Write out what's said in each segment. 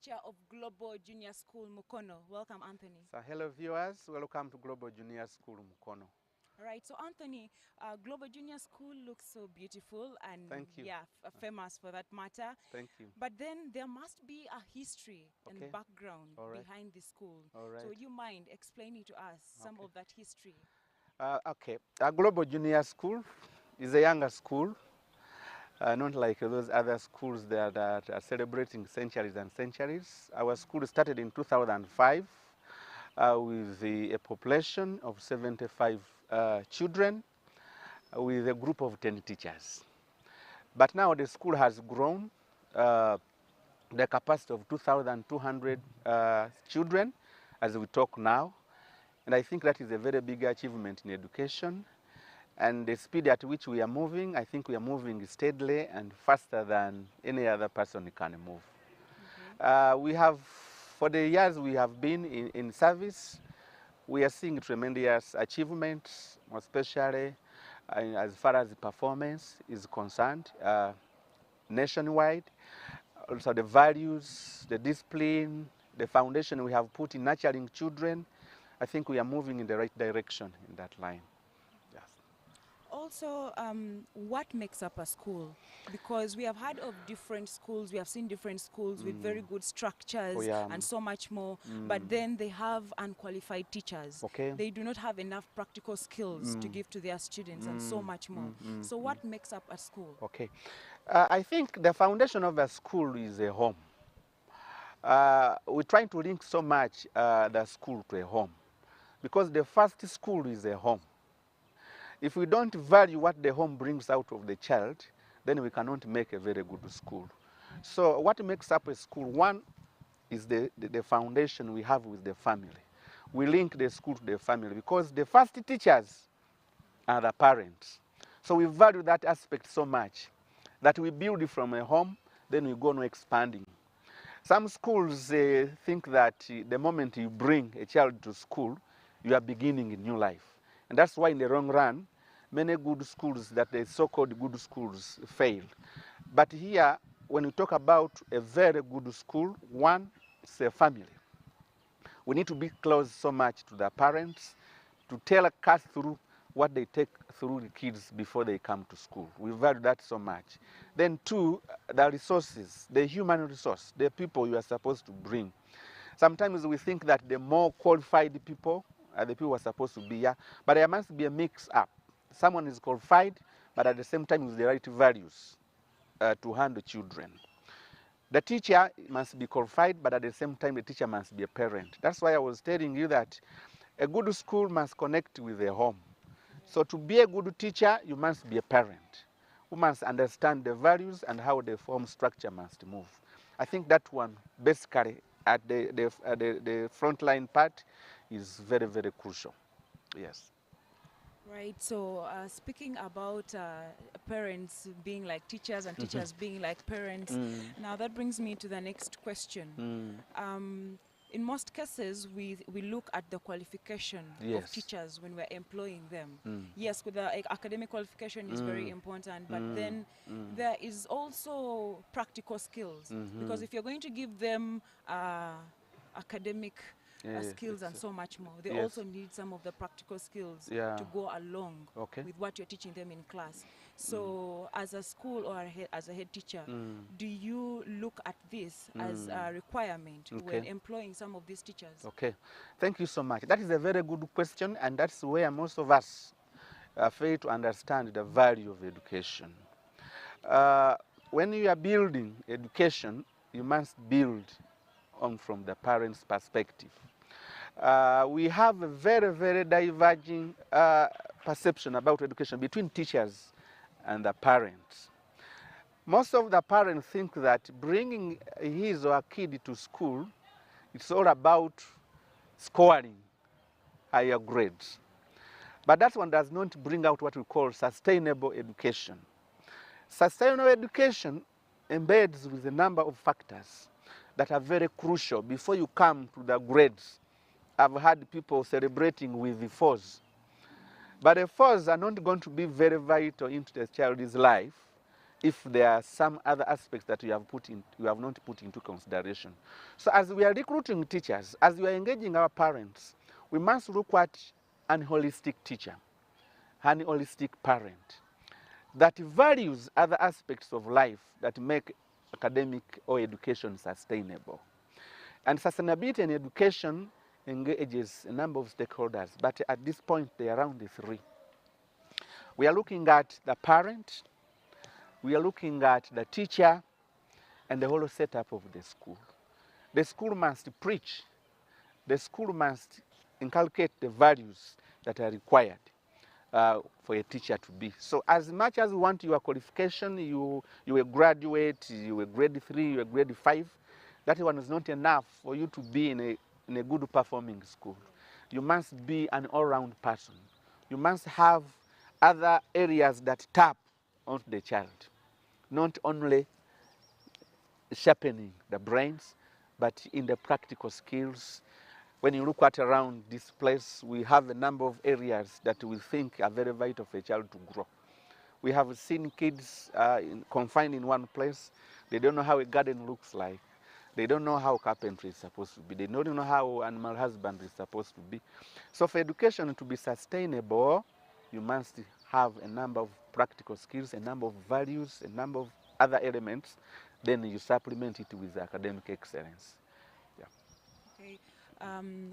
teacher of Global Junior School Mukono. Welcome, Anthony. So hello viewers, welcome to Global Junior School Mukono. All right, so Anthony, Global Junior School looks so beautiful and Thank you. famous for that matter. Thank you. But then there must be a history and Okay. background All right. behind the school. All right. So would you mind explaining to us some Okay. of that history? Okay, a Global Junior School is a younger school, not like those other schools that are celebrating centuries and centuries. Our school started in 2005 with a population of 75 children with a group of 10 teachers. But now the school has grown. The capacity of 2,200 children as we talk now. And I think that is a very big achievement in education. And the speed at which we are moving, I think we are moving steadily and faster than any other person can move. We have, for the years we have been in service, we are seeing tremendous achievements, especially as far as performance is concerned, nationwide. Also the values, the discipline, the foundation we have put in nurturing children, I think we are moving in the right direction in that line. Yes. Also, what makes up a school? Because we have heard of different schools, we have seen different schools with very good structures Oh, yeah. and so much more, but then they have unqualified teachers. Okay. They do not have enough practical skills to give to their students and so much more. So what makes up a school? Okay. I think the foundation of a school is a home. We're trying to link so much the school to a home because the first school is a home. If we don't value what the home brings out of the child, then we cannot make a very good school. So what makes up a school? One is the foundation we have with the family. We link the school to the family because the first teachers are the parents. So we value that aspect so much that we build from a home, then we go on expanding. Some schools think that the moment you bring a child to school, you are beginning a new life. And that's why in the long run, many good schools, that the so-called good schools, fail. But here, when we talk about a very good school, one, it's a family. We need to be close so much to the parents to cut through what they take through the kids before they come to school. We value that so much. Then two, the resources, the human resource, the people you are supposed to bring. Sometimes we think that the more qualified people are the people who are supposed to be here, but there must be a mix up. Someone is qualified, but at the same time with the right values to handle children. The teacher must be qualified, but at the same time the teacher must be a parent. That's why I was telling you that a good school must connect with the home. So to be a good teacher, you must be a parent who must understand the values and how the form structure must move. I think that one basically at the frontline part is very, very crucial. Yes. Right, so speaking about parents being like teachers and teachers being like parents, now that brings me to the next question. In most cases, we look at the qualification of Yes. teachers when we're employing them. Yes, with the academic qualification is very important, but then there is also practical skills. Because if you're going to give them academic skills and so much more, they Yes. also need some of the practical skills Yeah. to go along Okay. with what you're teaching them in class. So as a school or as a head teacher, do you look at this as a requirement when Okay. employing some of these teachers? Okay. Thank you so much. That is a very good question, and that's where most of us fail to understand the value of education. When you are building education, you must build on from the parents' perspective. We have a very, very diverging perception about education between teachers and the parents. Most of the parents think that bringing his or her kid to school, it's all about scoring higher grades. But that one does not bring out what we call sustainable education. Sustainable education embeds with a number of factors that are very crucial before you come to the grades. I've had people celebrating with the fours. But the fours are not going to be very vital into the child's life if there are some other aspects that you have not put into consideration. So as we are recruiting teachers, as we are engaging our parents, we must look at an holistic teacher, an holistic parent that values other aspects of life that make academic or education sustainable. And sustainability in education engages a number of stakeholders, but at this point they are around the three. We are looking at the parent, we are looking at the teacher, and the whole setup of the school. The school must preach, the school must inculcate the values that are required for a teacher to be. So as much as we want your qualification, you a graduate, you a grade 3, you a grade 5, that one is not enough for you to be in a good performing school. You must be an all-round person. You must have other areas that tap onto the child, not only sharpening the brains, but in the practical skills. When you look at around this place, we have a number of areas that we think are very vital for a child to grow. We have seen kids confined in one place. They don't know how a garden looks like. They don't know how carpentry is supposed to be. They don't know how animal husbandry is supposed to be. So for education to be sustainable, you must have a number of practical skills, a number of values, a number of other elements. Then you supplement it with academic excellence. Yeah. Okay.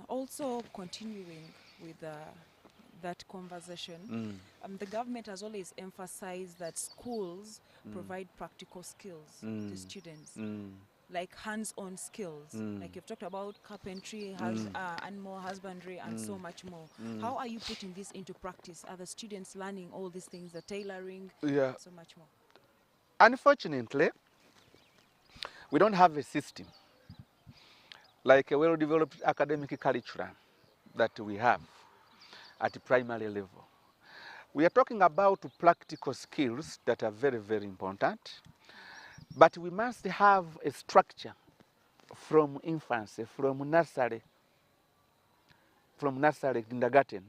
Also continuing with that conversation, the government has always emphasized that schools provide practical skills to students, like hands-on skills. Like you've talked about carpentry, animal husbandry, and so much more. How are you putting this into practice? Are the students learning all these things, the tailoring, so much more? Unfortunately, we don't have a system like a well-developed academic curriculum that we have at the primary level. We are talking about practical skills that are very, very important, but we must have a structure from infancy, from nursery, kindergarten,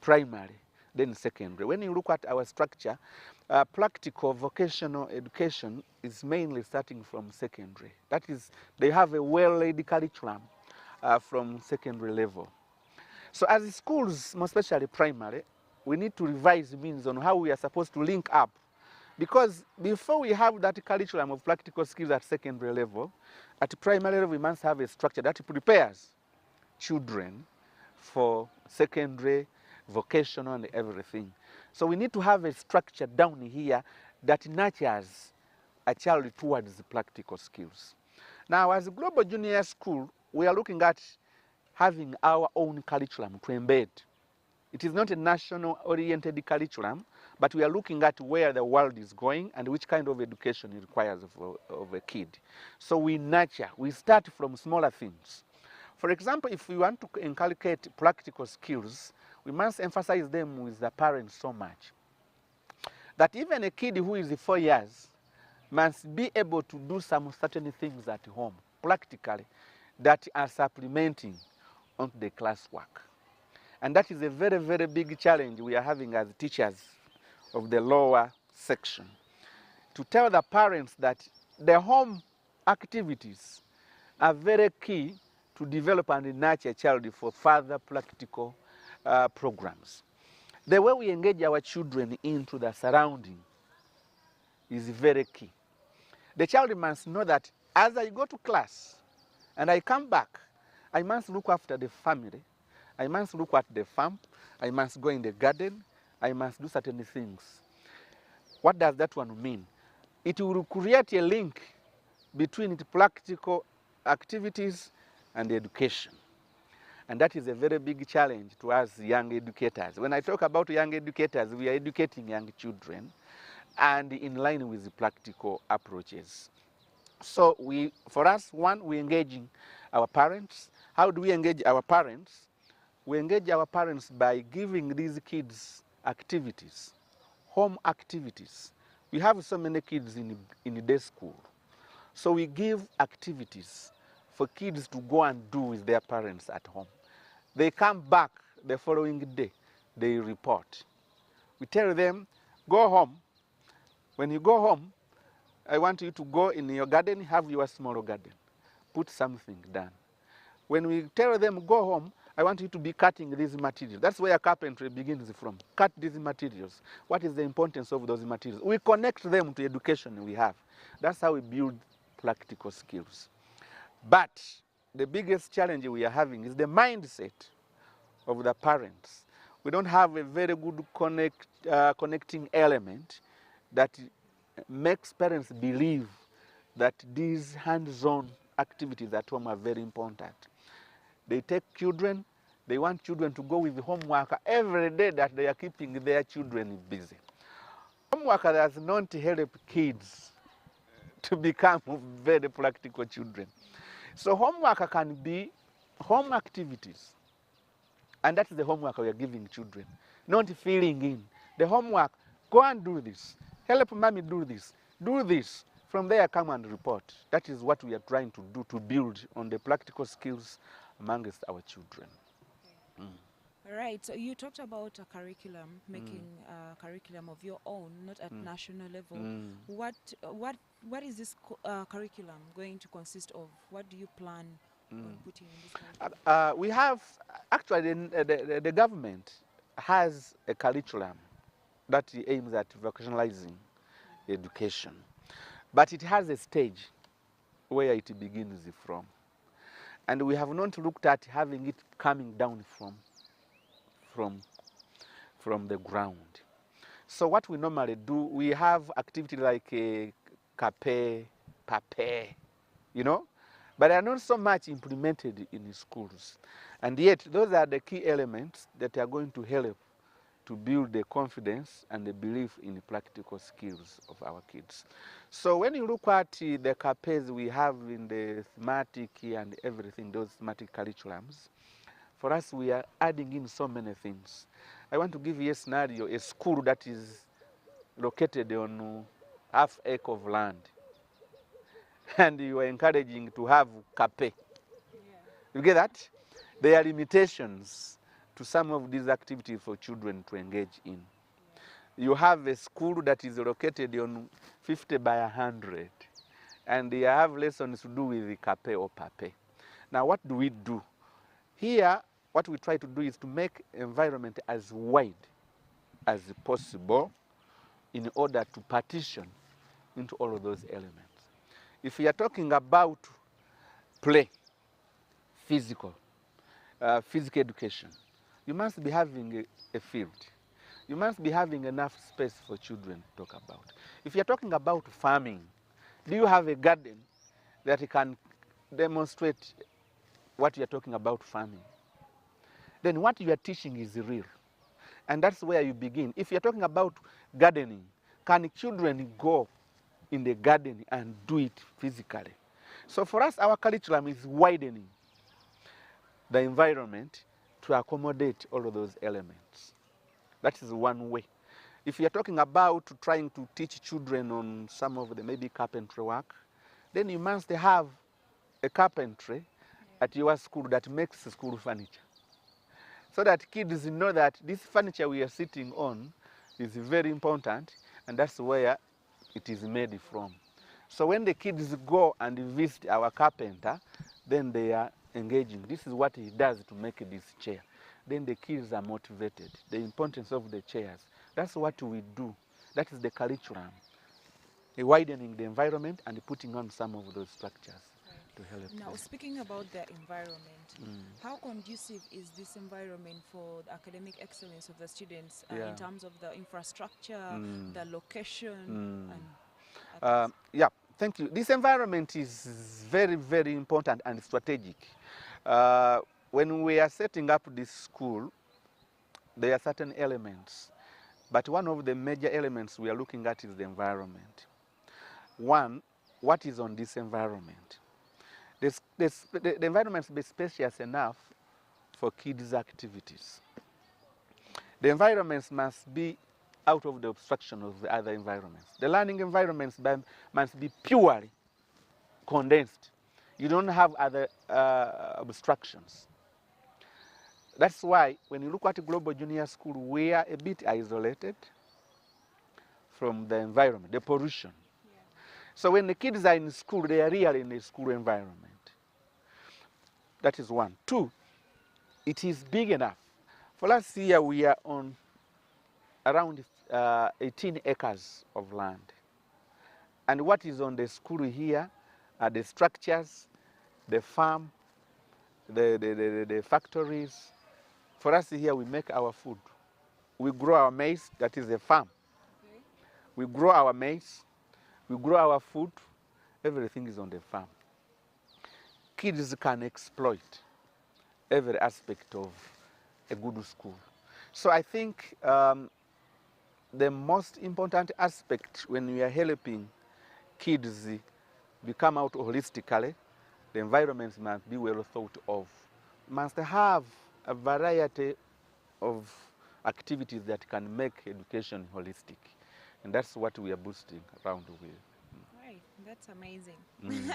primary, then secondary. When you look at our structure, practical vocational education is mainly starting from secondary. That is, they have a well-laid curriculum from secondary level. So as schools, most especially primary, we need to revise means on how we are supposed to link up. Because before we have that curriculum of practical skills at secondary level, at primary level we must have a structure that prepares children for secondary, vocational, and everything. So we need to have a structure down here that nurtures a child towards the practical skills. Now, as a Global Junior School, we are looking at having our own curriculum to embed. It is not a national-oriented curriculum, but we are looking at where the world is going and which kind of education it requires of a kid. So we nurture, we start from smaller things. For example, if we want to inculcate practical skills, we must emphasize them with the parents so much that even a kid who is 4 years must be able to do some certain things at home, practically, that are supplementing onto the classwork. And that is a very, very big challenge we are having as teachers of the lower section, to tell the parents that the home activities are very key to develop and nurture a child for further practical programs. The way we engage our children into the surrounding is very key. The child must know that as I go to class and I come back, I must look after the family, I must look at the farm, I must go in the garden, I must do certain things. What does that one mean? It will create a link between the practical activities and education. And that is a very big challenge to us young educators. When I talk about young educators, we are educating young children and in line with the practical approaches. So for us, one, we're engaging our parents. How do we engage our parents? We engage our parents by giving these kids activities, home activities. We have so many kids in day school. So we give activities for kids to go and do with their parents at home. They come back the following day, they report. We tell them, go home. When you go home, I want you to go in your garden, have your small garden, put something down. When we tell them go home, I want you to be cutting these materials. That's where carpentry begins from. Cut these materials. What is the importance of those materials? We connect them to education we have. That's how we build practical skills. But the biggest challenge we are having is the mindset of the parents. We don't have a very good connecting element that makes parents believe that these hands-on activities at home are very important. They take children, they want children to go with homework every day that they are keeping their children busy. Homework does not help kids to become very practical children. So homework can be home activities. And that's the homework we are giving children, not filling in. The homework, go and do this. Help mommy do this. Do this. From there, come and report. That is what we are trying to do to build on the practical skills amongst our children. All right, so you talked about a curriculum, making a curriculum of your own, not at national level. What is this curriculum going to consist of? What do you plan on putting in this curriculum? We have, actually, the government has a curriculum that aims at vocationalizing education. But it has a stage where it begins from. And we have not looked at having it coming down from the ground. So what we normally do, we have activities like CAPE, PAPE, you know, but they are not so much implemented in schools. And yet, those are the key elements that are going to help to build the confidence and the belief in the practical skills of our kids. So when you look at the CAPEs we have in the thematic and everything, those thematic curriculums, for us we are adding in so many things. I want to give you a scenario, a school that is located on half acre of land. And you are encouraging to have CAPE. You get that? There are limitations to some of these activities for children to engage in. You have a school that is located on 50 by 100, and they have lessons to do with the CAPE or PAPE. Now, what do we do? Here, what we try to do is to make environment as wide as possible in order to partition into all of those elements. If we are talking about play, physical education, you must be having a field. You must be having enough space for children to talk about. If you're talking about farming, do you have a garden that can demonstrate what you're talking about farming? Then what you are teaching is real. And that's where you begin. If you're talking about gardening, can children go in the garden and do it physically? So for us, our curriculum is widening the environment to accommodate all of those elements. That is one way. If you're talking about trying to teach children on some of the maybe carpentry work, then you must have a carpentry at your school that makes school furniture. So that kids know that this furniture we are sitting on is very important, and that's where it is made from. So when the kids go and visit our carpenter, then they are engaging. This is what he does to make this chair. Then the kids are motivated. The importance of the chairs. That's what we do. That is the curriculum. Widening the environment and putting on some of those structures to help. Now, speaking about the environment, how conducive is this environment for the academic excellence of the students in terms of the infrastructure, the location, and yeah, thank you. This environment is very, very important and strategic. When we are setting up this school, there are certain elements, but one of the major elements we are looking at is the environment. One, what is on this environment? The environment must be spacious enough for kids' activities. The environments must be out of the obstruction of the other environments. The learning environments must be purely condensed. You don't have other obstructions. That's why when you look at Global Junior School, we are a bit isolated from the environment, the pollution. So when the kids are in school, they are really in a school environment. That is one. Two, it is big enough. For last year, we are on around 18 acres of land. And what is on the school here are the structures, the farm, the factories. For us here, we make our food. We grow our maize, that is a farm. Okay. We grow our maize, we grow our food, everything is on the farm. Kids can exploit every aspect of a good school. So I think the most important aspect when we are helping kids become out holistically, the environments must be well thought of. Must have a variety of activities that can make education holistic. And that's what we are boosting around with. Right, that's amazing. Mm.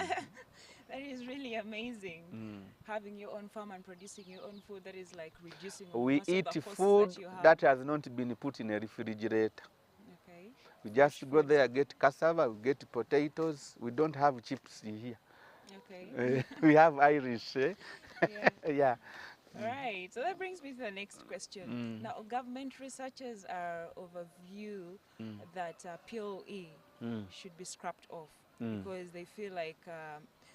That is really amazing. Having your own farm and producing your own food, that is like reducing We most of eat the costs food that you have. that has not been put in a refrigerator. Okay. We just Fresh go food. there, get cassava, we get potatoes. We don't have chips here. Okay. We have Irish. Eh? Yeah. Yeah. Right. So that brings me to the next question. Now, government researchers are of a view that PLE should be scrapped off because they feel like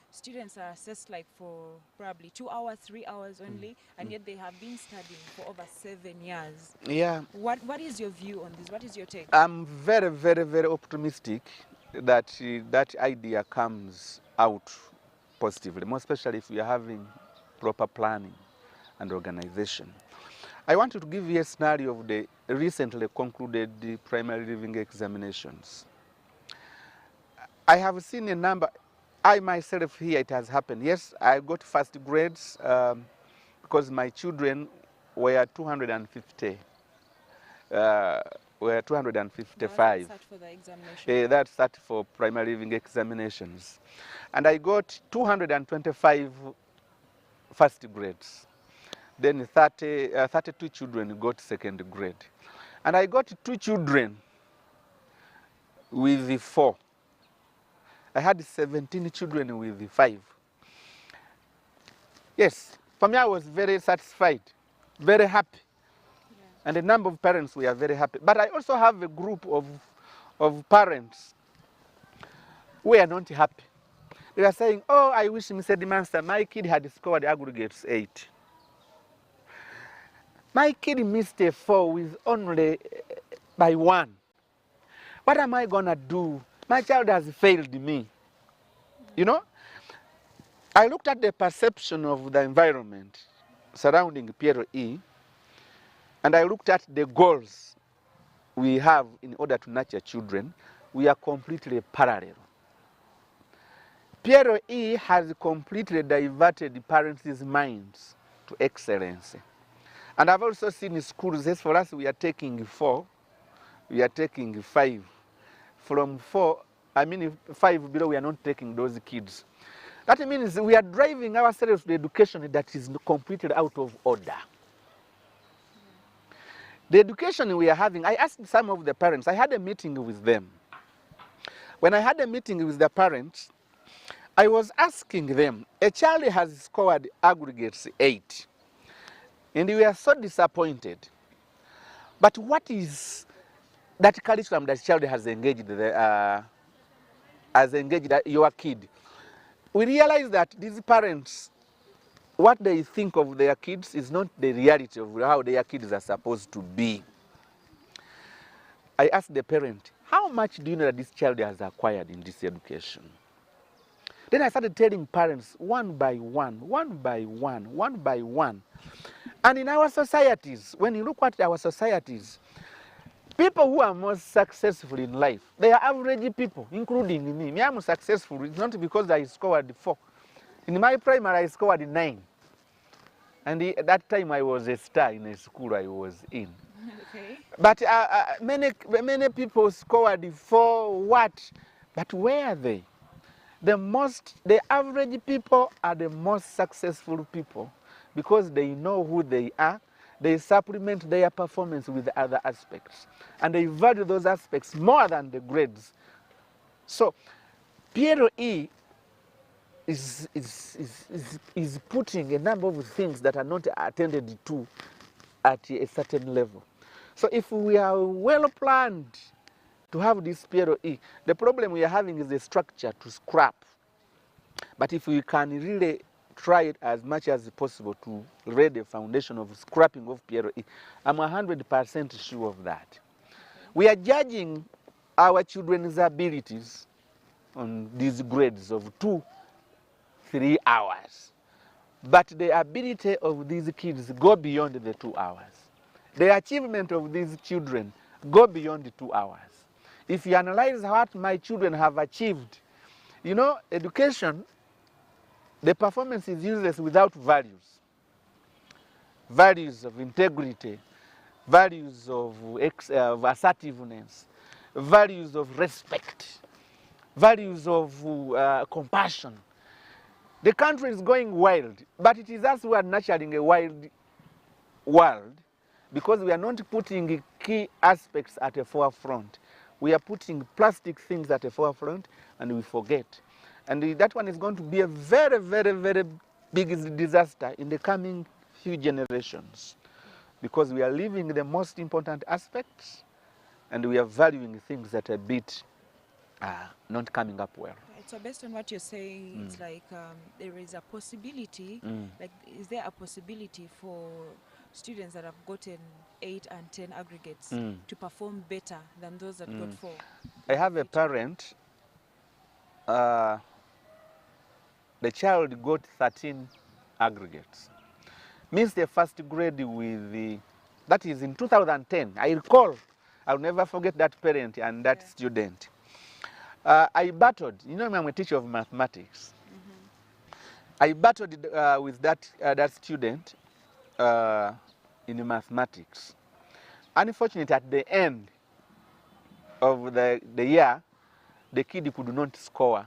students are assessed like for probably 2 hours, 3 hours only, and yet they have been studying for over 7 years. Yeah. What is your view on this? What is your take? I'm very, very, very optimistic that that idea comes out positively, more especially if we are having proper planning and organization. I wanted to give you a scenario of the recently concluded primary leaving examinations. I have seen a number, I myself here it has happened. Yes, I got first grades because my children were 250. Were 255. That's for the examination. That's that for primary leaving examinations. And I got 225 first grades. Then 32 children got second grade. And I got 2 children with 4. I had 17 children with 5. Yes, for me I was very satisfied, very happy. And a number of parents were very happy. But I also have a group of parents who are not happy. They were saying, oh, I wish Mr. Master, my kid had scored aggregates 8. My kid missed a 4 with only by 1. What am I going to do? My child has failed me. You know? I looked at the perception of the environment surrounding PLE, and I looked at the goals we have in order to nurture children. We are completely parallel. PLE has completely diverted parents' minds to excellence. And I've also seen in schools, yes, for us we are taking 4, we are taking 5. From 4, 5 below, we are not taking those kids. That means we are driving ourselves to education that is completely out of order. The education we are having, I asked some of the parents, I had a meeting with them. When I had a meeting with the parents, I was asking them, a child has scored aggregates 8, and we are so disappointed. But what is that curriculum that child has engaged your kid? We realize that these parents, what they think of their kids is not the reality of how their kids are supposed to be. I asked the parent, how much do you know that this child has acquired in this education? Then I started telling parents one by one, one by one, one by one. And in our societies, when you look at our societies, people who are most successful in life, they are average people, including me. Me, I'm successful. It's not because I scored 4. In my primary, I scored 9. And at that time, I was a star in a school I was in. Okay. But many people scored 4 what? But where are they? The average people are the most successful people because they know who they are. They supplement their performance with other aspects. And they value those aspects more than the grades. So PLE is putting a number of things that are not attended to at a certain level. So if we are well planned to have this PLE, the problem we are having is the structure to scrap. But if we can really try it as much as possible to lay the foundation of scrapping of PLE, I'm 100% sure of that. We are judging our children's abilities on these grades of 2-3 hours. But the ability of these kids go beyond the 2 hours. The achievement of these children go beyond the 2 hours. If you analyze what my children have achieved, you know, education, the performance is useless without values. Values of integrity, values of assertiveness, values of respect, values of compassion. The country is going wild, but it is us who are nurturing a wild world because we are not putting key aspects at the forefront. We are putting plastic things at the forefront and we forget. And that one is going to be a very, very, very big disaster in the coming few generations because we are leaving the most important aspects and we are valuing things that are a bit not coming up well. Right, so based on what you're saying, it's like there is a possibility, like is there a possibility for students that have gotten 8 and 10 aggregates to perform better than those that got 4? I have a parent, the child got 13 aggregates. Missed the first grade with that is in 2010. I recall, I'll never forget that parent and that student. I battled, you know, I'm a teacher of mathematics. I battled with that student in mathematics. Unfortunately, at the end of the year, the kid could not score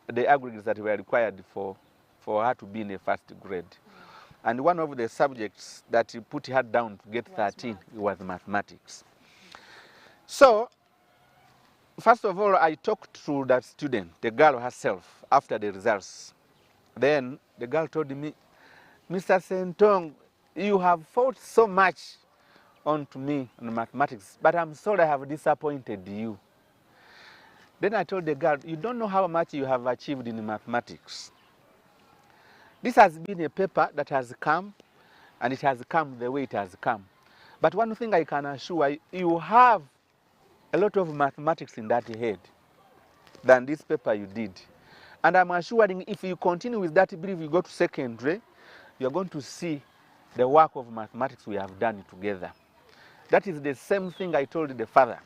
the aggregates that were required for her to be in the first grade. And one of the subjects that put her down to get 13 was mathematics. So, first of all, I talked to that student, the girl herself, after the results. Then the girl told me, Mr. Sentong, you have fought so much onto me on mathematics, but I'm sorry I have disappointed you. Then I told the girl, you don't know how much you have achieved in mathematics. This has been a paper that has come, and it has come the way it has come. But one thing I can assure you, you have a lot of mathematics in that head than this paper you did. And I'm assuring if you continue with that belief, you go to secondary, you're going to see the work of mathematics we have done together. That is the same thing I told the father.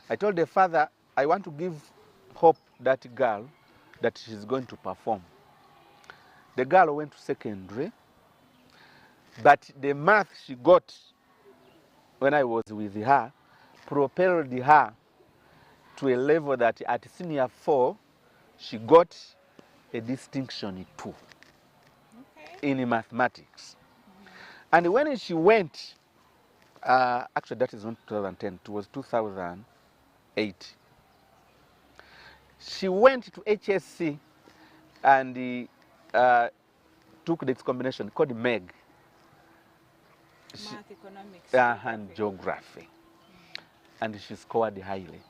I told the father, I want to give hope that girl that she's going to perform. The girl went to secondary, but the math she got when I was with her propelled her to a level that at senior 4, she got a distinction 2 in mathematics. And when she went, actually that is not 2010, it was 2008. She went to HSC and took this combination called MEG. Math, economics, and geography. And she scored highly.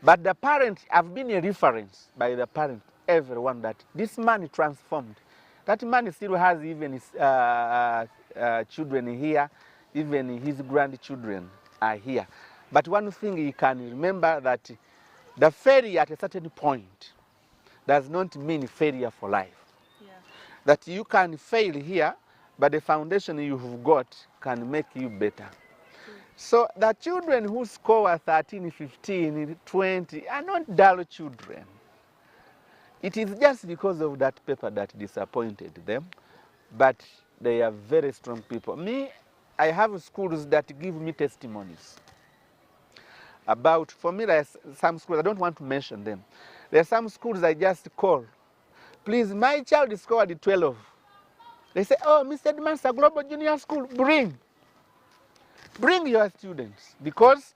But the parent, I've been a reference by the parent, everyone, that this man transformed. That man still has even his children here, even his grandchildren are here. But one thing you can remember that the failure at a certain point does not mean failure for life. Yeah. That you can fail here, but the foundation you've got can make you better. So the children who score 13, 15, 20 are not dull children. It is just because of that paper that disappointed them, but they are very strong people. Me, I have schools that give me testimonies about, for me, there's some schools, I don't want to mention them. There are some schools I just call, please, my child scored 12. They say, oh, Mr. Edmondson Global Junior School, bring your students, because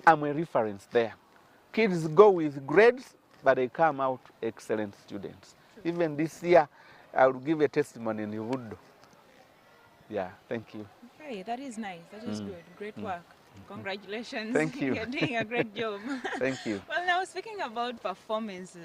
I'm a reference there. Kids go with grades, but they come out excellent students. Even this year, I will give a testimony in Wood. Yeah, thank you. Okay, that is nice. That is good. Great work. Congratulations. Thank you. You're doing a great job. Thank you. Well, now speaking about performances,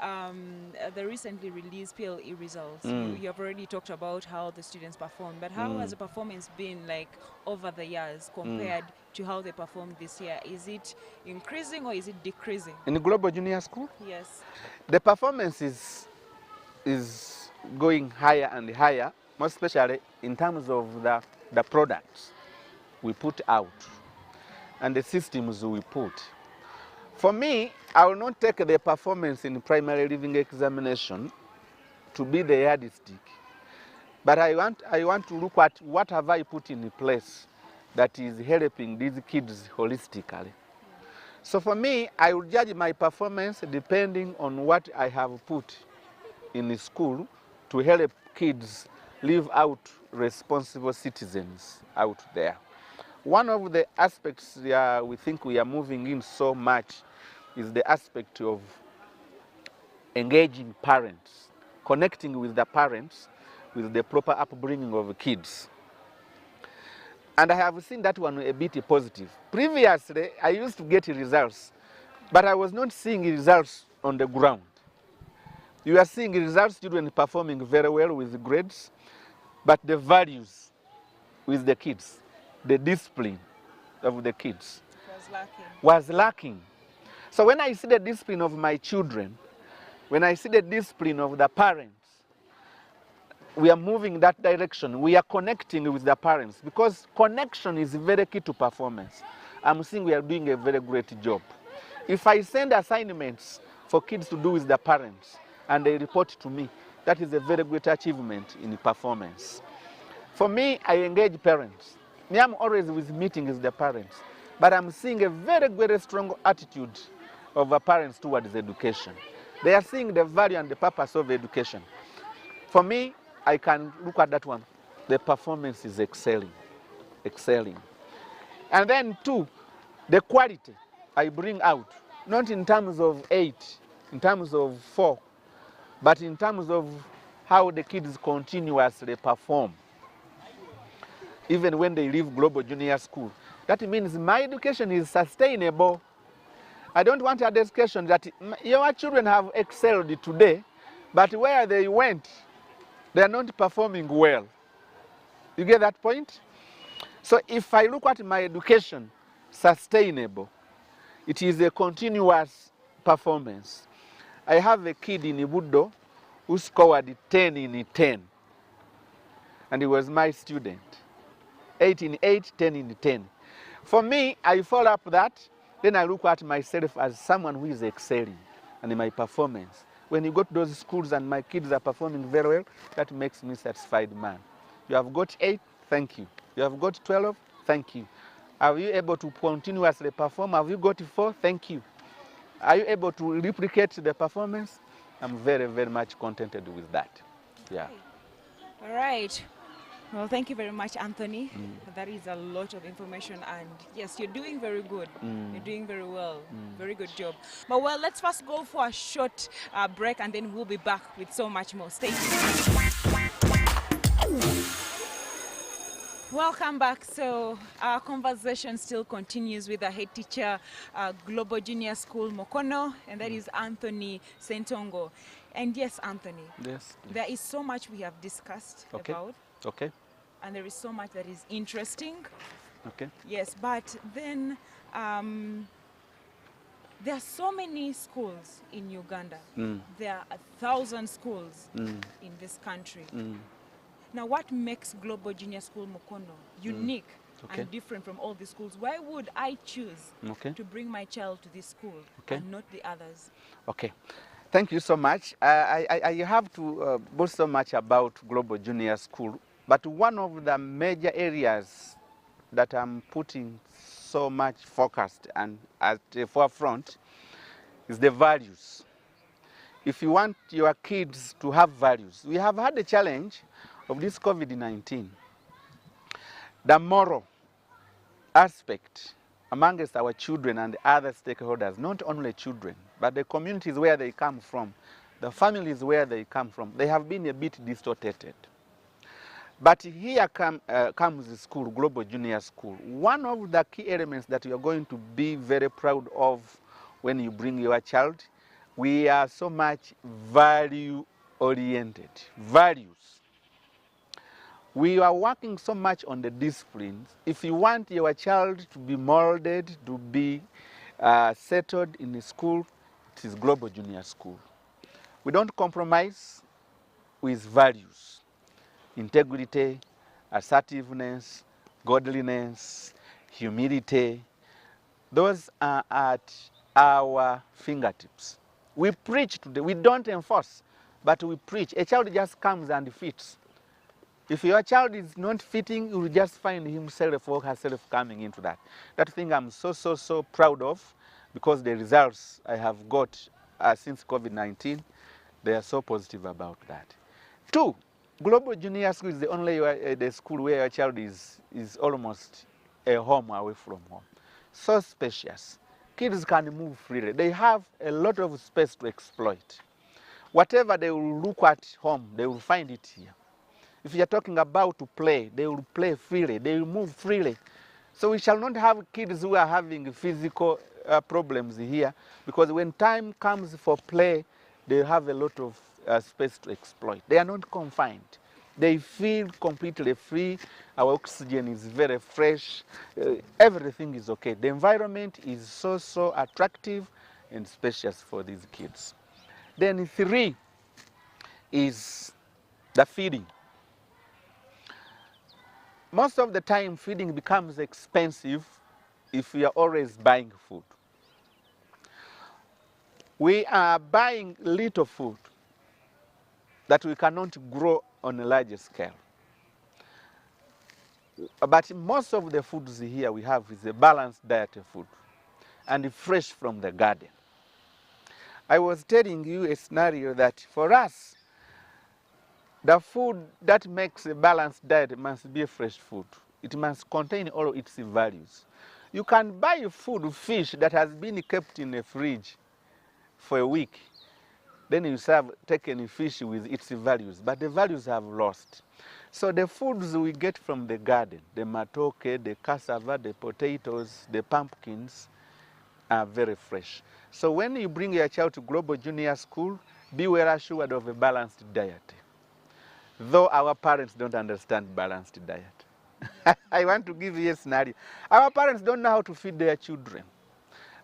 the recently released PLE results, you have already talked about how the students performed, but how has the performance been like over the years compared to how they performed this year? Is it increasing or is it decreasing? In the Global Junior School, Yes. the performance is going higher and higher, most especially in terms of the products we put out and the systems we put. For me, I will not take the performance in primary living examination to be the yardstick, but I want to look at what have I put in place that is helping these kids holistically. So for me, I will judge my performance depending on what I have put in the school to help kids live out responsible citizens out there. One of the aspects we think we are moving in so much is the aspect of engaging parents, connecting with the parents with the proper upbringing of kids. And I have seen that one a bit positive. Previously, I used to get results, but I was not seeing results on the ground. You are seeing results, children performing very well with grades, but the values with the kids, the discipline of the kids was lacking. So when I see the discipline of my children, when I see the discipline of the parents, we are moving that direction. We are connecting with the parents because connection is very key to performance. I'm seeing we are doing a very great job. If I send assignments for kids to do with the parents and they report to me, that is a very great achievement in performance. For me, I engage parents. Me, I'm always with meetings with the parents, but I'm seeing a very, very strong attitude of the parents towards education. They are seeing the value and the purpose of education. For me, I can look at that one. The performance is excelling. And then two, the quality I bring out, not in terms of 8, in terms of 4, but in terms of how the kids continuously perform, even when they leave Global Junior School. That means my education is sustainable. I don't want a education that your children have excelled today, but where they went, they are not performing well. You get that point? So if I look at my education, sustainable, it is a continuous performance. I have a kid in Ibudo who scored 10 in 10, and he was my student. 8 in 8, 10 in 10. For me, I follow up that, then I look at myself as someone who is excelling and in my performance. When you go to those schools and my kids are performing very well, that makes me a satisfied man. You have got 8, thank you. You have got 12, thank you. Are you able to continuously perform? Have you got 4? Thank you. Are you able to replicate the performance? I'm very, very much contented with that. Yeah. All right. Well, thank you very much, Anthony. That is a lot of information, and yes, you're doing very good. You're doing very well. Very good job. But well, let's first go for a short break, and then we'll be back with so much more. Stay tuned. Welcome back. So our conversation still continues with the head teacher, Global Junior School Mukono, and that is Anthony Sentongo. And yes, Anthony, Yes. there is so much we have discussed about. Okay. And there is so much that is interesting. Okay. Yes, but then there are so many schools in Uganda. There are 1,000 schools in this country. Now, what makes Global Junior School Mukono unique and different from all the schools? Why would I choose to bring my child to this school and not the others? Okay. Thank you so much. I have to boast so much about Global Junior School, but one of the major areas that I'm putting so much focused and at the forefront is the values. If you want your kids to have values, we have had the challenge of this COVID-19. The moral aspect amongst our children and other stakeholders, not only children, but the communities where they come from, the families where they come from, they have been a bit distorted. But here comes the school, Global Junior School. One of the key elements that you are going to be very proud of when you bring your child, we are so much value-oriented, values. We are working so much on the disciplines. If you want your child to be molded, to be settled in a school, it is Global Junior School. We don't compromise with values. Integrity, assertiveness, godliness, humility, those are at our fingertips. We preach today, we don't enforce, but we preach. A child just comes and fits. If your child is not fitting, you will just find himself or herself coming into that. That thing I'm so proud of, because the results I have got since COVID-19, they are so positive about that. 2, Global Junior School is the only the school where your child is almost a home away from home. So spacious. Kids can move freely. They have a lot of space to exploit. Whatever they will look at home, they will find it here. If you're talking about to play, they will play freely. They will move freely. So we shall not have kids who are having physical problems here, because when time comes for play, they have a lot of space to exploit. They are not confined. They feel completely free. Our oxygen is very fresh. Everything is okay. The environment is so attractive and spacious for these kids. Then 3 is the feeding. Most of the time, feeding becomes expensive if we are always buying food. We are buying little food that we cannot grow on a larger scale. But most of the foods here we have is a balanced diet of food and fresh from the garden. I was telling you a scenario that for us, the food that makes a balanced diet must be fresh food. It must contain all its values. You can buy food, fish that has been kept in a fridge for a week. Then you have taken fish with its values, but the values have lost. So the foods we get from the garden, the matoke, the cassava, the potatoes, the pumpkins, are very fresh. So when you bring your child to Global Junior School, be well assured of a balanced diet. Though our parents don't understand balanced diet. I want to give you a scenario. Our parents don't know how to feed their children.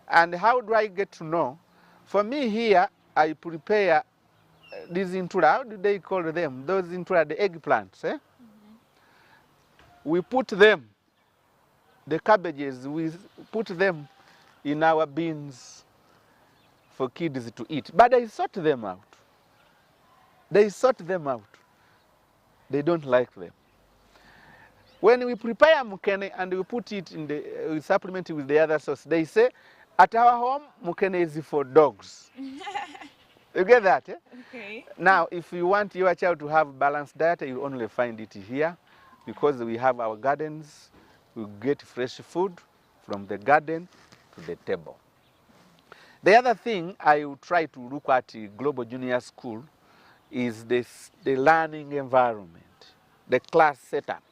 And how do I get to know? For me here, I prepare these intura, how do they call them? Those intura, the eggplants. Eh? We put them, the cabbages, we put them in our bins for kids to eat. But they sort them out. They sort them out. They don't like them. When we prepare mukene and we put it in the, we supplement it with the other sauce, they say, at our home, mukene is for dogs. You get that? Eh? Okay. Now, if you want your child to have balanced diet, you only find it here, because we have our gardens. We get fresh food from the garden to the table. The other thing I will try to look at Global Junior School is the learning environment, the class setup.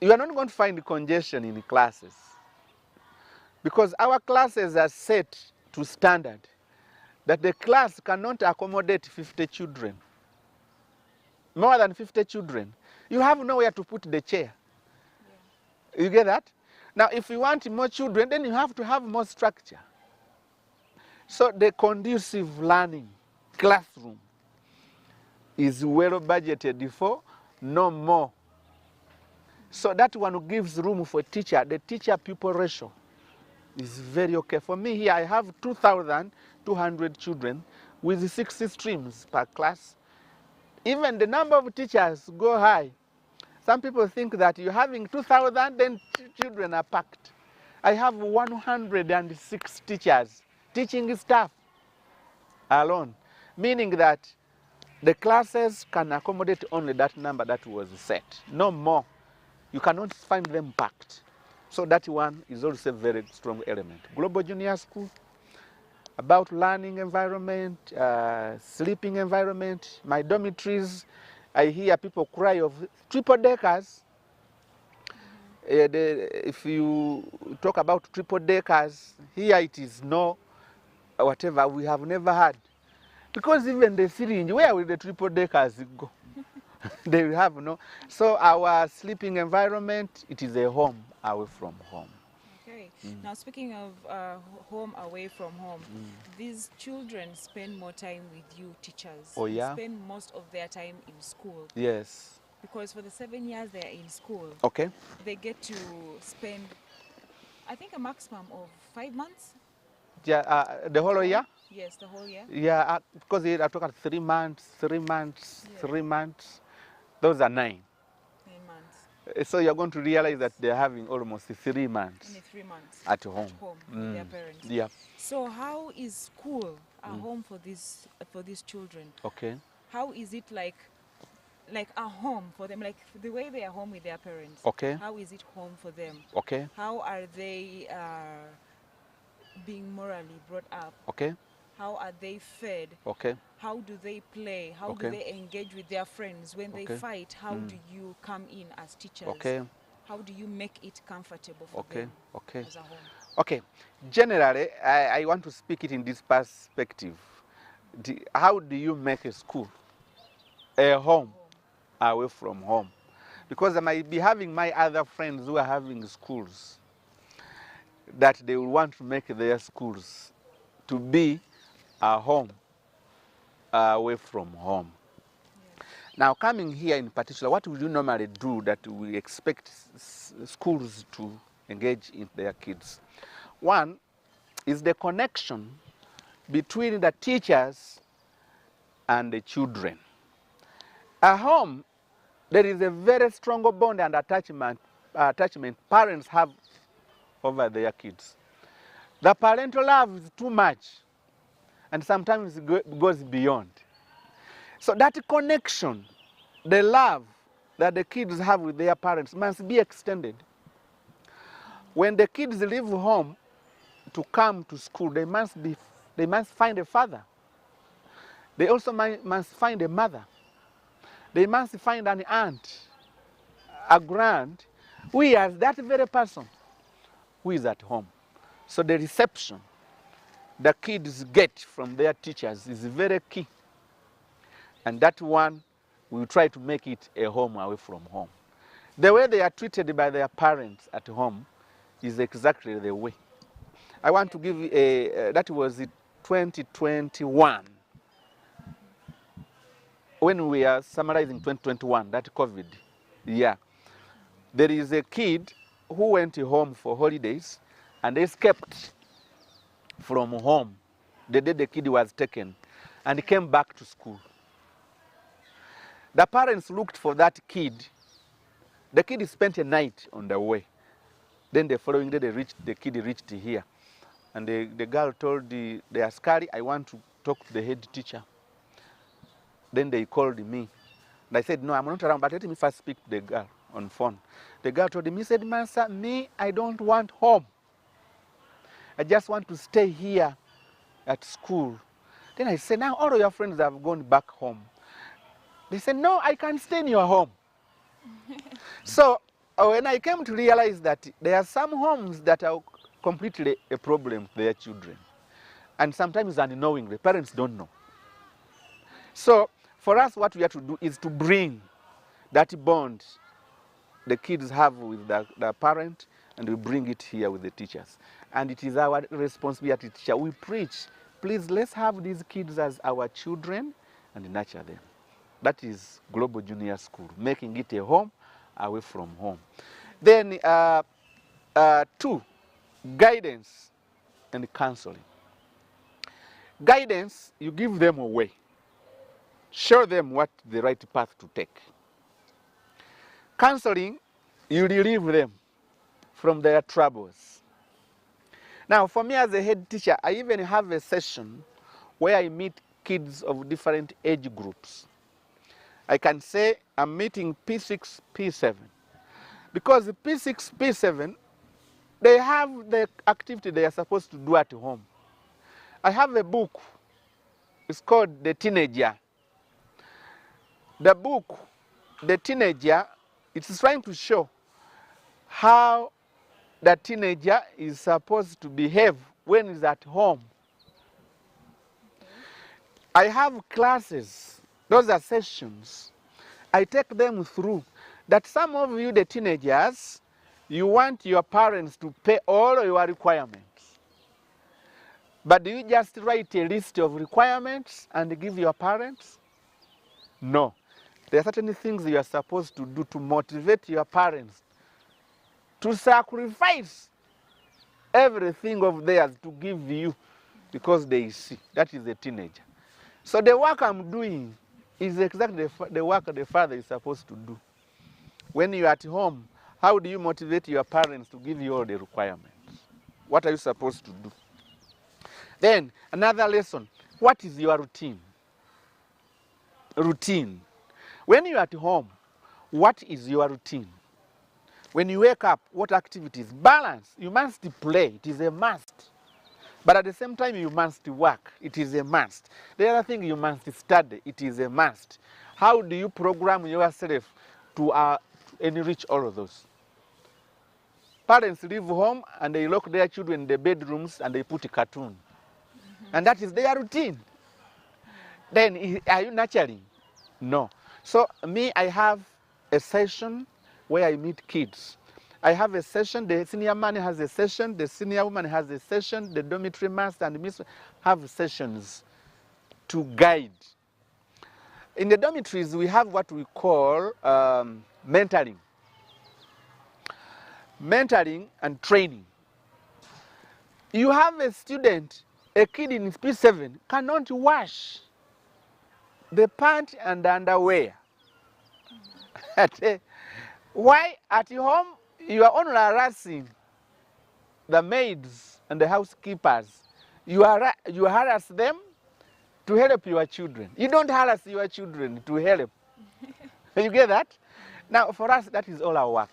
You are not going to find congestion in the classes, because our classes are set to standard that the class cannot accommodate 50 children. More than 50 children. You have nowhere to put the chair. Yeah. You get that? Now, if you want more children, then you have to have more structure. So the conducive learning classroom is well budgeted for, no more. So that one gives room for teacher. The teacher-pupil ratio is very okay. For me here, I have 2,200 children with 60 streams per class. Even the number of teachers go high. Some people think that you're having 2,000, then children are packed. I have 106 teachers, teaching staff alone, meaning that the classes can accommodate only that number that was set, no more. You cannot find them packed. So that one is also a very strong element. Global Junior School, about learning environment, sleeping environment, my dormitories. I hear people cry of triple deckers. If you talk about triple deckers, here it is no, whatever, we have never had. Because even the syringe, where will the triple deckers go? They will have no. So our sleeping environment, it is a home away from home. Okay. Now, speaking of home away from home, these children spend more time with you teachers. Oh, yeah? They spend most of their time in school. Yes. Because for the 7 years they are in school, Okay. they get to spend, I think, a maximum of 5 months. Yeah, the whole year? Yes, the whole year. Yeah, because I talk about 3 months, 3 months, Yeah. 3 months. Those are 9. 9 months. So you're going to realize that they're having almost 3 months Only 3 months at home. with their parents. Yeah. So how is school a home for these children? Okay. How is it like a home for them? Like the way they are home with their parents. Okay. How is it home for them? Okay. How are they being morally brought up? Okay. How are they fed? Okay. How do they play? How do Okay. they engage with their friends? When they Okay. fight, how do you come in as teachers? Okay. How do you make it comfortable for Okay. them Okay. as a home? Okay. Generally, I want to speak it in this perspective. How do you make a school a home away from home? Because I might be having my other friends who are having schools that they will want to make their schools to be a home away from home. Now, coming here in particular, what would you normally do that we expect schools to engage in their kids? One is the connection between the teachers and the children. At home, there is a very strong bond and attachment parents have over their kids. The parental love is too much, and sometimes it goes beyond. So that connection, the love that the kids have with their parents must be extended. When the kids leave home to come to school, they must find a father. They also must find a mother. They must find an aunt, a grand, who is that very person who is at home. So the reception the kids get from their teachers is very key. And that one, we try to make it a home away from home. The way they are treated by their parents at home is exactly the way. I want to give that was 2021. When we are summarizing 2021, that COVID year, there is a kid who went home for holidays and escaped from home the day the kid was taken and came back to school. The parents looked for that kid. The kid spent a night on the way. Then the following day the kid reached here. And the girl told the askari, I want to talk to the head teacher. Then they called me. And I said, no, I'm not around, but let me first speak to the girl on phone. The girl told me, he said, Master, me, I don't want home. I just want to stay here at school. Then I said, now all of your friends have gone back home. They said, no, I can't stay in your home. So when I came to realize that there are some homes that are completely a problem to their children. And sometimes unknowingly, parents don't know. So for us, what we have to do is to bring that bond the kids have with the parent, and we bring it here with the teachers. And it is our responsibility, teacher. We preach, please, let's have these kids as our children and nurture them. That is Global Junior School, making it a home away from home. Then 2, guidance and counseling. Guidance, you give them a way. Show them what the right path to take. Counseling, you relieve them from their troubles. Now, for me as a head teacher, I even have a session where I meet kids of different age groups. I can say I'm meeting P6, P7. Because P6, P7, they have the activity they are supposed to do at home. I have a book. It's called The Teenager. The book, The Teenager, it's trying to show how the teenager is supposed to behave when he's at home. I have classes. Those are sessions. I take them through. That some of you, the teenagers, you want your parents to pay all your requirements. But do you just write a list of requirements and give your parents? No. There are certain things you are supposed to do to motivate your parents to sacrifice everything of theirs to give you because they see. That is a teenager. So the work I'm doing is exactly the work the father is supposed to do. When you're at home, how do you motivate your parents to give you all the requirements? What are you supposed to do? Then, another lesson. What is your routine? Routine. When you're at home, what is your routine? When you wake up, what activities? Balance. You must play. It is a must. But at the same time, you must work. It is a must. The other thing, you must study. It is a must. How do you program yourself to enrich all of those? Parents leave home and they lock their children in the bedrooms and they put a cartoon. And that is their routine. Then, are you nurturing? No. So, me, I have a session where I meet kids. I have a session, the senior man has a session, the senior woman has a session, the dormitory master and mistress have sessions to guide. In the dormitories, we have what we call mentoring. Mentoring and training. You have a student, a kid in P7 cannot wash the pant and the underwear. Why at home you are only harassing the maids and the housekeepers? You harass them to help your children. You don't harass your children to help. You get that? Now for us that is all our work.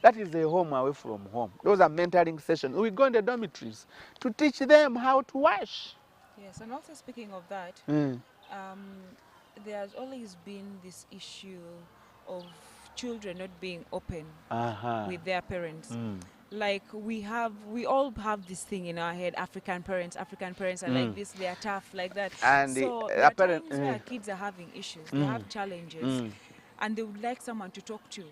That is a home away from home. Those are mentoring sessions. We go in the dormitories to teach them how to wash. Yes, and also speaking of that, there has always been this issue of children not being open with their parents. Like we all have this thing in our head, African parents are like this, they are tough, like that. And so there are times where kids are having issues, they have challenges, and they would like someone to talk to.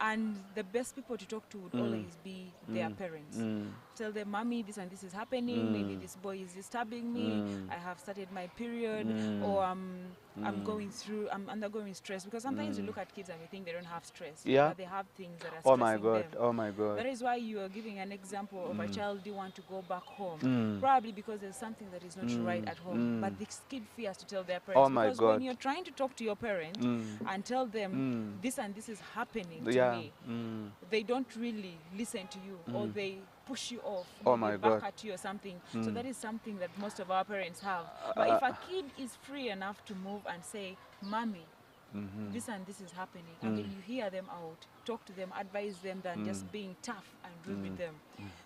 And the best people to talk to would always be their parents. Tell them, Mommy, this and this is happening, maybe this boy is disturbing me, I have started my period, or I'm undergoing stress. Because sometimes you look at kids and we think they don't have stress, but they have things that are stressing them. Oh my God. That is why you are giving an example of a child who want to go back home. Probably because there's something that is not right at home. But the kid fears to tell their parents. Oh my because God. when you're trying to talk to your parent and tell them this and this is happening to me, they don't really listen to you, or they push you off, back at you or something. So that is something that most of our parents have. But if a kid is free enough to move and say, Mommy, this and this is happening, and then you hear them out, talk to them, advise them, than just being tough and rude with them.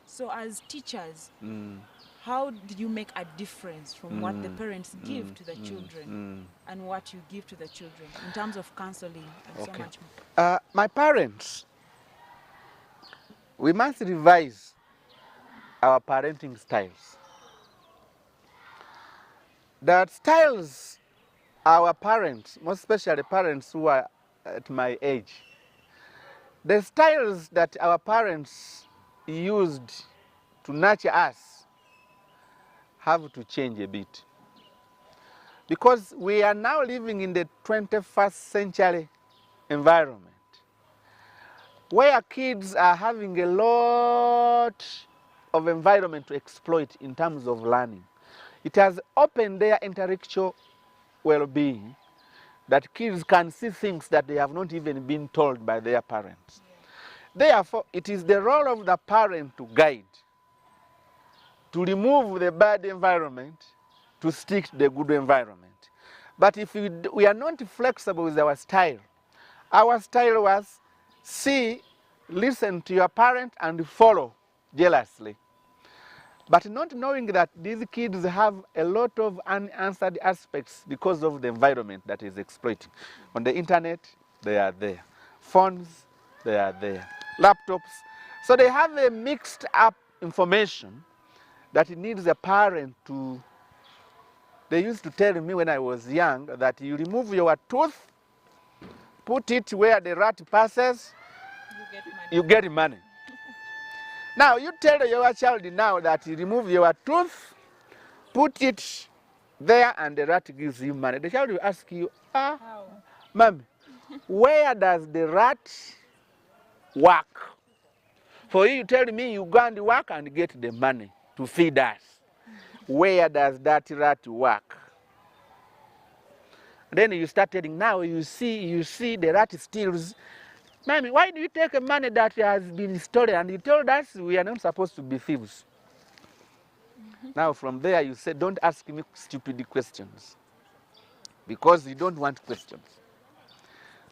So as teachers, how did you make a difference from what the parents give to the children and what you give to the children in terms of counseling and so much more? My parents, we must revise our parenting styles. The styles our parents, most especially parents who are at my age, the styles that our parents used to nurture us have to change a bit. Because we are now living in the 21st century environment where kids are having a lot of environment to exploit in terms of learning. It has opened their intellectual well-being that kids can see things that they have not even been told by their parents. Therefore, it is the role of the parent to guide, to remove the bad environment, to stick to the good environment. But if we are not flexible with our style was see, listen to your parent and follow jealously. But not knowing that these kids have a lot of unanswered aspects because of the environment that is exploiting. On the internet, they are there. Phones, they are there. Laptops. So they have a mixed up information that it needs a parent to. They used to tell me when I was young that you remove your tooth, put it where the rat passes, you get money. Now you tell your child now that you remove your tooth, put it there, and the rat gives you money. The child will ask you, Mommy, where does the rat work? For you tell me you go and work and get the money to feed us. Where does that rat work? Then you start telling, now you see the rat steals. Mommy, why do you take money that has been stolen? And you told us we are not supposed to be thieves. Now from there you say, don't ask me stupid questions. Because you don't want questions.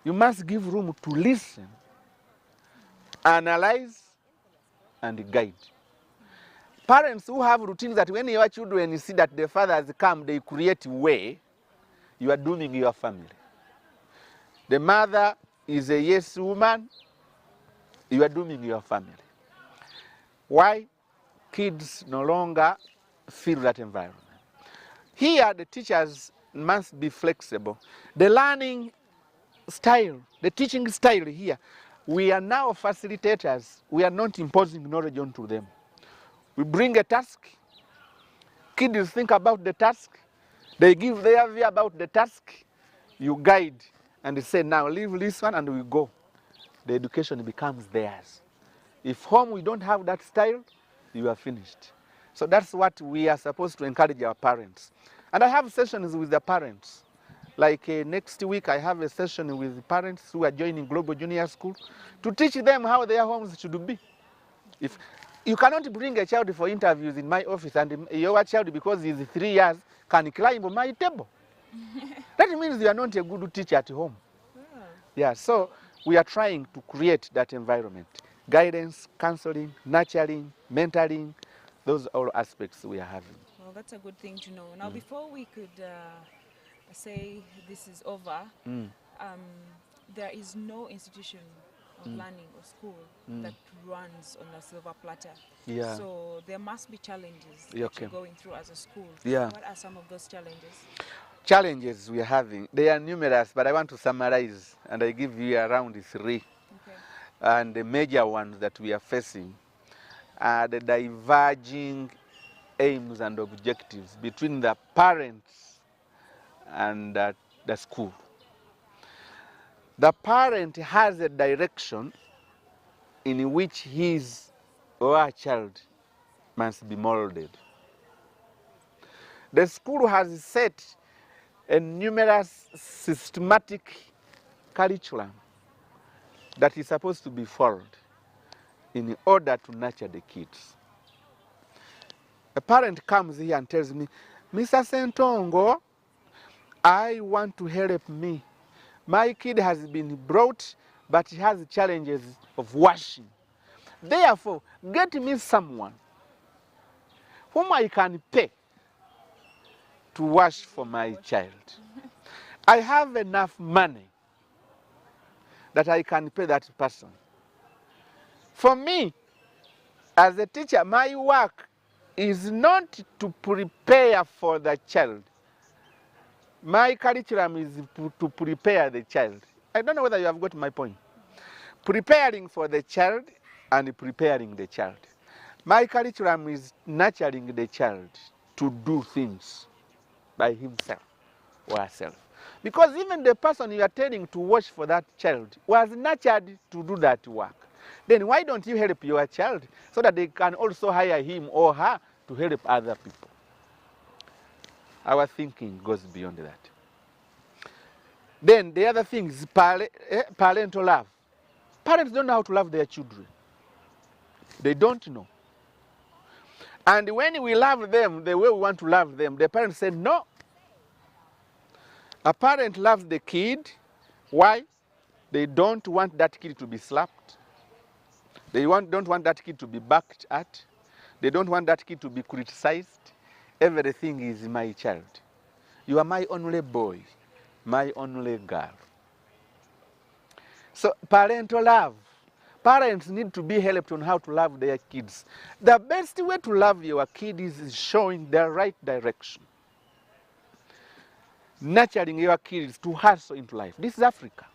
You must give room to listen, analyze, and guide. Parents who have routines that when your children see that the fathers come, they create way, you are dooming your family. The mother is a yes woman, you are dooming your family. Why? Kids no longer feel that environment. Here, the teachers must be flexible. The learning style, the teaching style here, we are now facilitators. We are not imposing knowledge onto them. We bring a task, kids think about the task, they give their view about the task, you guide and say, now leave this one and we go. The education becomes theirs. If home we don't have that style, you are finished. So that's what we are supposed to encourage our parents. And I have sessions with the parents. Like next week I have a session with parents who are joining Global Junior School to teach them how their homes should be. If you cannot bring a child for interviews in my office and your child, because he's 3 years, can climb on my table. That means you are not a good teacher at home. Yeah, so we are trying to create that environment. Guidance, counseling, nurturing, mentoring, those are all aspects we are having. Well, that's a good thing to know. Now, before we could say this is over, there is no institution of learning or school that runs on a silver platter. Yeah. So there must be challenges Yeah, that you're going through as a school. Yeah. What are some of those challenges? Challenges we are having, they are numerous, but I want to summarize and I give you around 3. Okay. And the major ones that we are facing are the diverging aims and objectives between the parents and the school. The parent has a direction in which his or her child must be molded. The school has set a numerous systematic curriculum that is supposed to be followed in order to nurture the kids. A parent comes here and tells me, Mr. Sentongo, I want to help me. My kid has been brought, but he has challenges of washing. Therefore, get me someone whom I can pay to wash for my child. I have enough money that I can pay that person. For me, as a teacher, my work is not to prepare for the child. My curriculum is to prepare the child. I don't know whether you have got my point. Preparing for the child and preparing the child. My curriculum is nurturing the child to do things by himself or herself. Because even the person you are telling to watch for that child was nurtured to do that work. Then why don't you help your child so that they can also hire him or her to help other people? Our thinking goes beyond that. Then the other thing is parental love. Parents don't know how to love their children. They don't know. And when we love them the way we want to love them, the parents say no. A parent loves the kid. Why? They don't want that kid to be slapped. They don't want that kid to be backed at. They don't want that kid to be criticized. Everything is my child. You are my only boy, my only girl. So parental love. Parents need to be helped on how to love their kids. The best way to love your kid is showing the right direction. Nurturing your kids to hustle into life. This is Africa.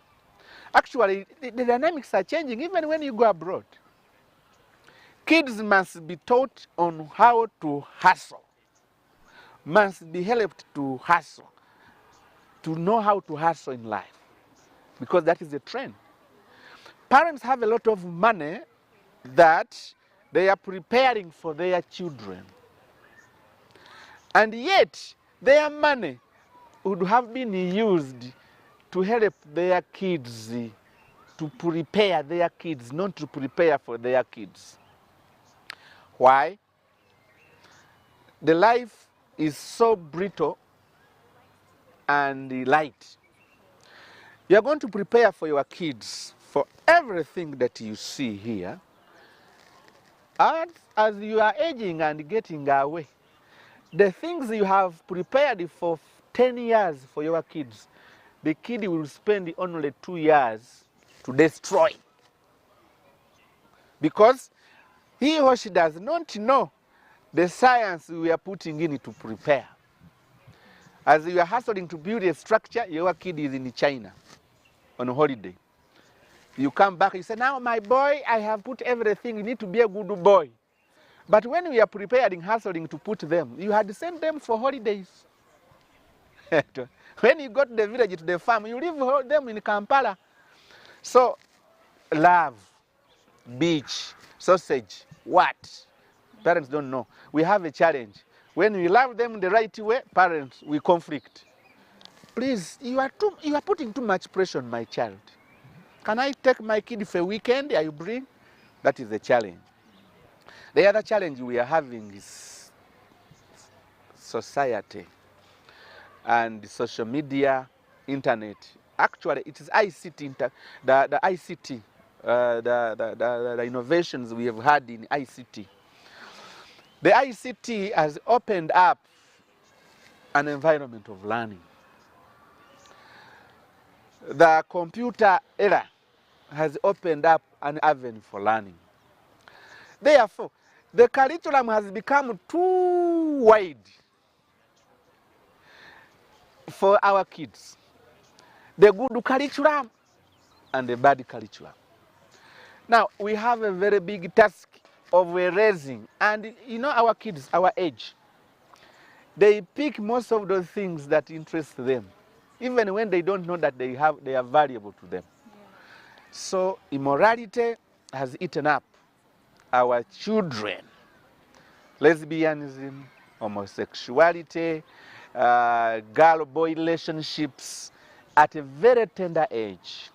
Actually, the dynamics are changing even when you go abroad. Kids must be taught on how to hustle, must be helped to hustle, to know how to hustle in life, because that is the trend. Parents have a lot of money that they are preparing for their children. And yet, their money would have been used to help their kids, to prepare their kids, not to prepare for their kids. Why? The life is so brittle and light. You are going to prepare for your kids for everything that you see here. As you are aging and getting away, the things you have prepared for 10 years for your kids, the kid will spend only 2 years to destroy. Because he or she does not know the science we are putting in to prepare. As you are hustling to build a structure, your kid is in China on holiday. You come back, you say, now my boy, I have put everything, you need to be a good boy. But when we are preparing, hustling to put them, you had sent them for holidays. When you go to the village, to the farm, you leave them in Kampala. So, love, beach, sausage, what? Parents don't know. We have a challenge. When we love them the right way, parents, we conflict. Please, you are putting too much pressure on my child. Can I take my kid for a weekend? Are you bring? That is the challenge. The other challenge we are having is society and social media, internet. Actually, it is ICT, the ICT, the innovations we have had in ICT. The ICT has opened up an environment of learning. The computer era has opened up an avenue for learning. Therefore, the curriculum has become too wide for our kids. The good curriculum and the bad curriculum. Now, we have a very big task of raising, and you know our kids, our age, they pick most of those things that interest them, even when they don't know that they are valuable to them. Yeah. So immorality has eaten up our children. Lesbianism, homosexuality, girl-boy relationships at a very tender age.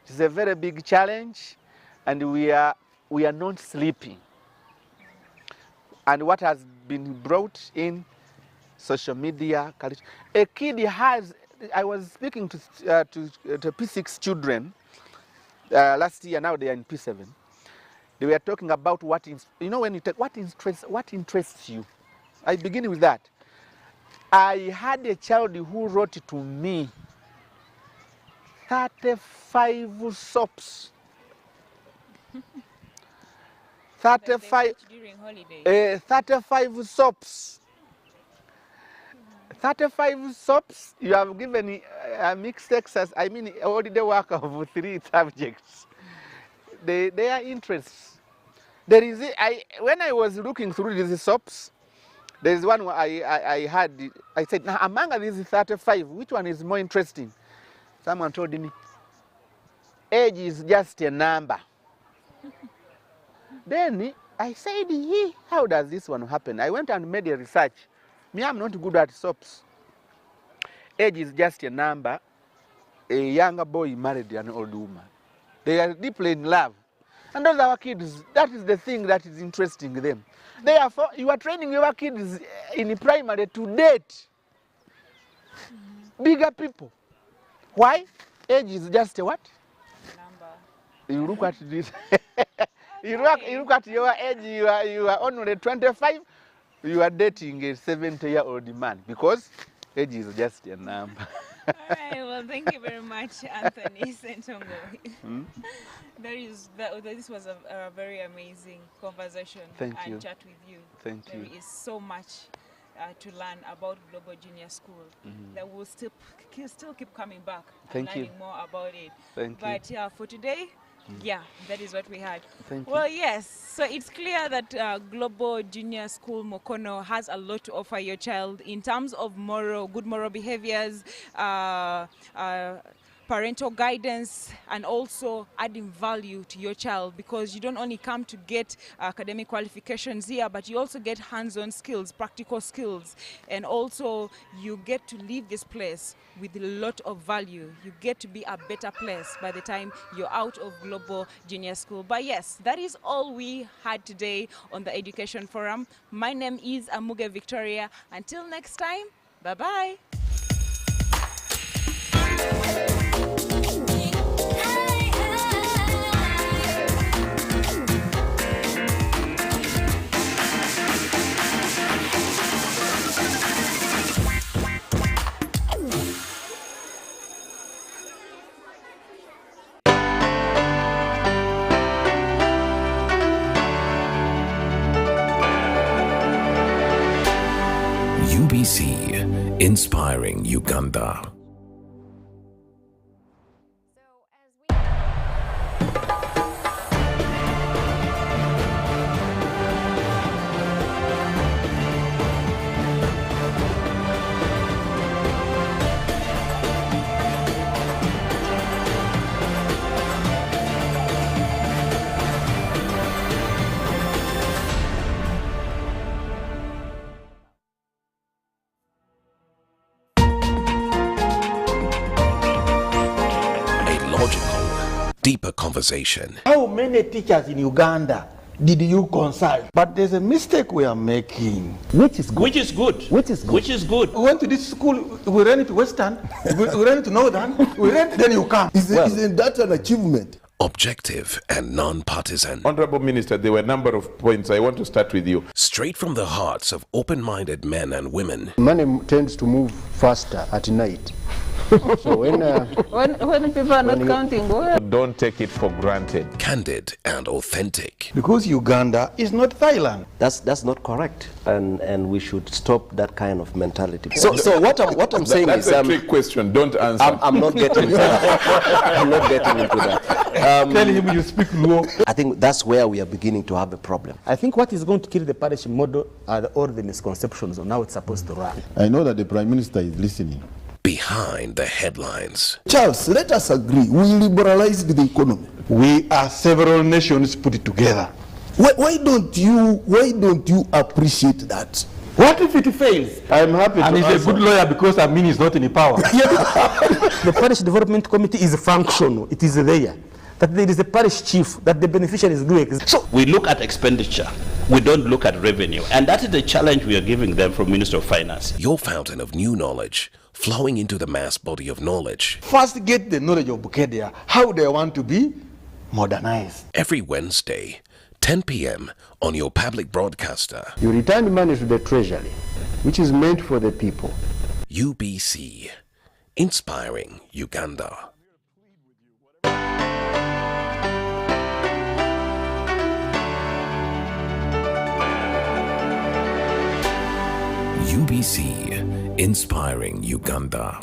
It's a very big challenge, and we are not sleeping. And what has been brought in social media, a kid has, I was speaking to P6 children last year, now they are in P7. They were talking about what interests you. I begin with that. I had a child who wrote to me 35 soaps. 35 during holidays. 35 soaps. 35 soaps. You have given a mixed exercise. I mean, holiday work of 3 subjects. Their interests. There is when I was looking through these soaps, there is one where I said, now among these 35, which one is more interesting? Someone told me, age is just a number. Then I said, how does this one happen? I went and made a research. Me, I'm not good at soaps. Age is just a number. A younger boy married an old woman. They are deeply in love. And those are our kids. That is the thing that is interesting them. Therefore, you are training your kids in primary to date bigger people. Why? Age is just a what? Number. You look at this. You look at your age, you are only 25, you are dating a 70-year-old man because age is just a number. All right, well, thank you very much, Anthony Sentongo. This was a very amazing conversation Thank and you. chat with you. Thank you. There is so much to learn about Global Junior School that will still keep coming back and Thank you. learning more about it. Thank you. But yeah, for today, yeah, that is what we had. Thank you. Well, yes, so it's clear that Global Junior School Mokono has a lot to offer your child in terms of good moral behaviors, parental guidance, and also adding value to your child, because you don't only come to get academic qualifications here, but you also get hands-on skills, practical skills, and also you get to leave this place with a lot of value. You get to be a better place by the time you're out of Global Junior School. But yes, that is all we had today on the Education Forum. My name is Amuge Victoria. Until next time, bye-bye. UBC, inspiring Uganda. Deeper conversation. How many teachers in Uganda did you consult? But there's a mistake we are making. Which is good. Which is good. Which is good. Which is good. We went to this school, we ran it to Western, we ran it to Northern, then you come. Isn't that an achievement? Objective and non-partisan. Honorable Minister, there were a number of points. I want to start with you. Straight from the hearts of open-minded men and women. Money tends to move faster at night. So when people are not counting, Don't take it for granted. Candid and authentic. Because Uganda is not Thailand. That's not correct, and we should stop that kind of mentality. So what I'm saying That's is a trick question. Don't answer. I'm not getting into that. I'm not getting into that. Tell him you speak low. I think that's where we are beginning to have a problem. I think what is going to kill the parish model are all the misconceptions on how it's supposed to run. I know that the Prime Minister is listening. Behind the headlines. Charles, let us agree. We liberalized the economy. We are several nations put together. Why don't you appreciate that? What if it fails? I'm happy And to he's answer. a good lawyer because Amin is not in power. The parish development committee is functional. It is there. That there is a parish chief, that the beneficiary is doing. So we look at expenditure. We don't look at revenue. And that is the challenge we are giving them from Minister of Finance. Your fountain of new knowledge, flowing into the mass body of knowledge. First get the knowledge of Bukedia, how they want to be modernized. Every Wednesday, 10 p.m. on your public broadcaster. You return money to the treasury, which is meant for the people. UBC, inspiring Uganda. UBC, inspiring Uganda.